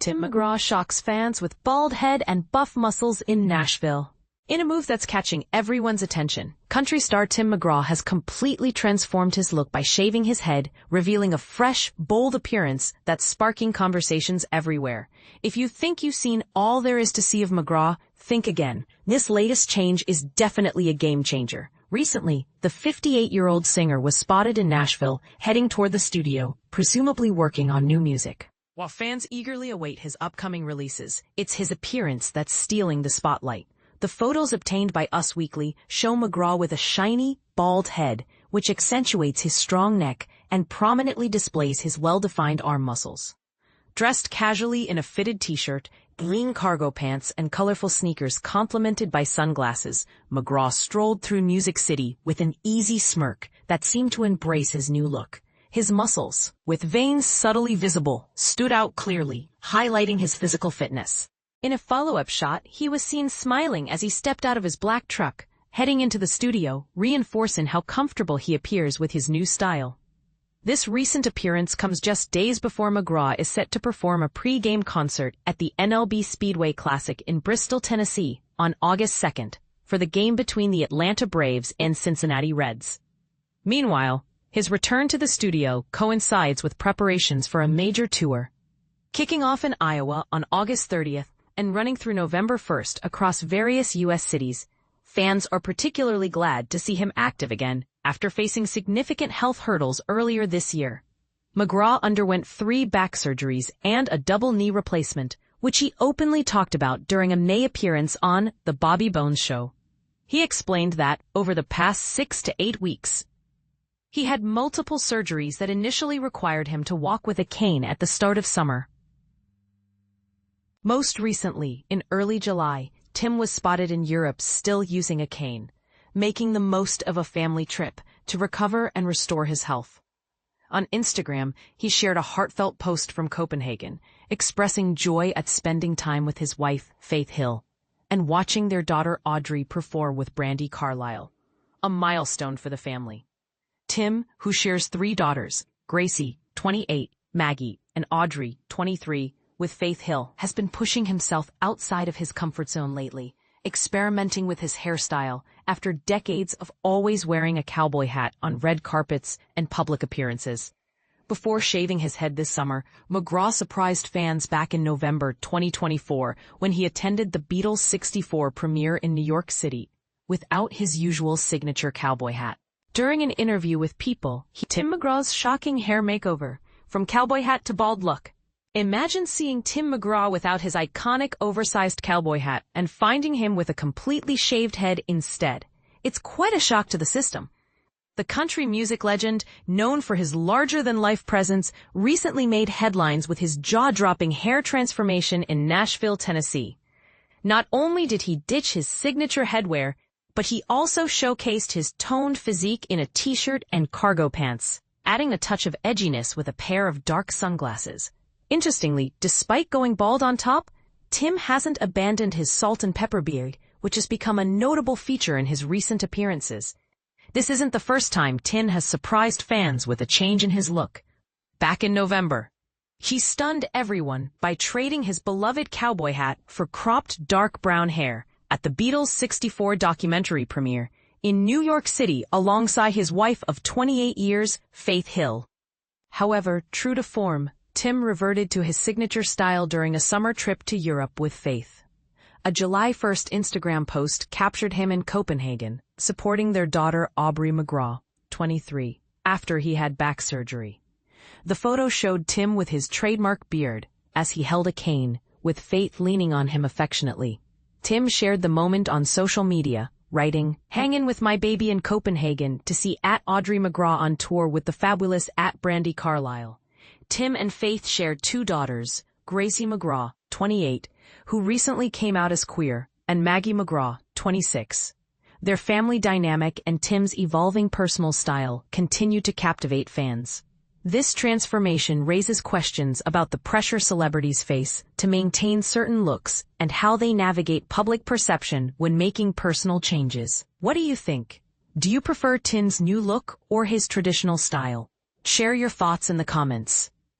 Tim McGraw shocks fans with bald head and buff muscles in Nashville. In a move that's catching everyone's attention, country star Tim McGraw has completely transformed his look by shaving his head, revealing a fresh, bold appearance that's sparking conversations everywhere. If you think you've seen all there is to see of McGraw, think again. This latest change is definitely a game changer. Recently, the 58-year-old singer was spotted in Nashville, heading toward the studio, presumably working on new music. While fans eagerly await his upcoming releases, it's his appearance that's stealing the spotlight. The photos obtained by Us Weekly show McGraw with a shiny, bald head, which accentuates his strong neck and prominently displays his well-defined arm muscles. Dressed casually in a fitted t-shirt, green cargo pants, and colorful sneakers complemented by sunglasses, McGraw strolled through Music City with an easy smirk that seemed to embrace his new look. His muscles, with veins subtly visible, stood out clearly, highlighting his physical fitness. In a follow-up shot, he was seen smiling as he stepped out of his black truck, heading into the studio, reinforcing how comfortable he appears with his new style. This recent appearance comes just days before McGraw is set to perform a pre-game concert at the MLB Speedway Classic in Bristol, Tennessee, on August 2nd, for the game between the Atlanta Braves and Cincinnati Reds. Meanwhile, his return to the studio coincides with preparations for a major tour. Kicking off in Iowa on August 30th, and running through November 1st across various U.S. cities, fans are particularly glad to see him active again after facing significant health hurdles earlier this year. McGraw underwent 3 back surgeries and a double knee replacement, which he openly talked about during a May appearance on The Bobby Bones Show. He explained that, over the past 6 to 8 weeks, he had multiple surgeries that initially required him to walk with a cane at the start of summer. Most recently, in early July, Tim was spotted in Europe still using a cane, making the most of a family trip to recover and restore his health. On Instagram, he shared a heartfelt post from Copenhagen, expressing joy at spending time with his wife, Faith Hill, and watching their daughter Audrey perform with Brandi Carlile, a milestone for the family. Tim, who shares 3 daughters, Gracie, 28, Maggie, and Audrey, 23, with Faith Hill, has been pushing himself outside of his comfort zone lately, experimenting with his hairstyle after decades of always wearing a cowboy hat on red carpets and public appearances. Before shaving his head this summer, McGraw surprised fans back in November 2024 when he attended the Beatles' 64 premiere in New York City, without his usual signature cowboy hat. During an interview with People, Tim McGraw's shocking hair makeover, from cowboy hat to bald look. Imagine seeing Tim McGraw without his iconic oversized cowboy hat and finding him with a completely shaved head instead. It's quite a shock to the system. The country music legend, known for his larger-than-life presence, recently made headlines with his jaw-dropping hair transformation in Nashville, Tennessee. Not only did he ditch his signature headwear, but he also showcased his toned physique in a t-shirt and cargo pants, adding a touch of edginess with a pair of dark sunglasses. Interestingly, despite going bald on top, Tim hasn't abandoned his salt and pepper beard, which has become a notable feature in his recent appearances. This isn't the first time Tim has surprised fans with a change in his look. Back in November, he stunned everyone by trading his beloved cowboy hat for cropped dark brown hair at the Beatles' 64 documentary premiere in New York City alongside his wife of 28 years, Faith Hill. However, true to form, Tim reverted to his signature style during a summer trip to Europe with Faith. A July 1st Instagram post captured him in Copenhagen, supporting their daughter Aubrey McGraw, 23, after he had back surgery. The photo showed Tim with his trademark beard, as he held a cane, with Faith leaning on him affectionately. Tim shared the moment on social media, writing, "Hangin' with my baby in Copenhagen to see @Audrey McGraw on tour with the fabulous @Brandi Carlile." Tim and Faith shared 2 daughters, Gracie McGraw, 28, who recently came out as queer, and Maggie McGraw, 26. Their family dynamic and Tim's evolving personal style continue to captivate fans. This transformation raises questions about the pressure celebrities face to maintain certain looks and how they navigate public perception when making personal changes. What do you think? Do you prefer Tim's new look or his traditional style? Share your thoughts in the comments.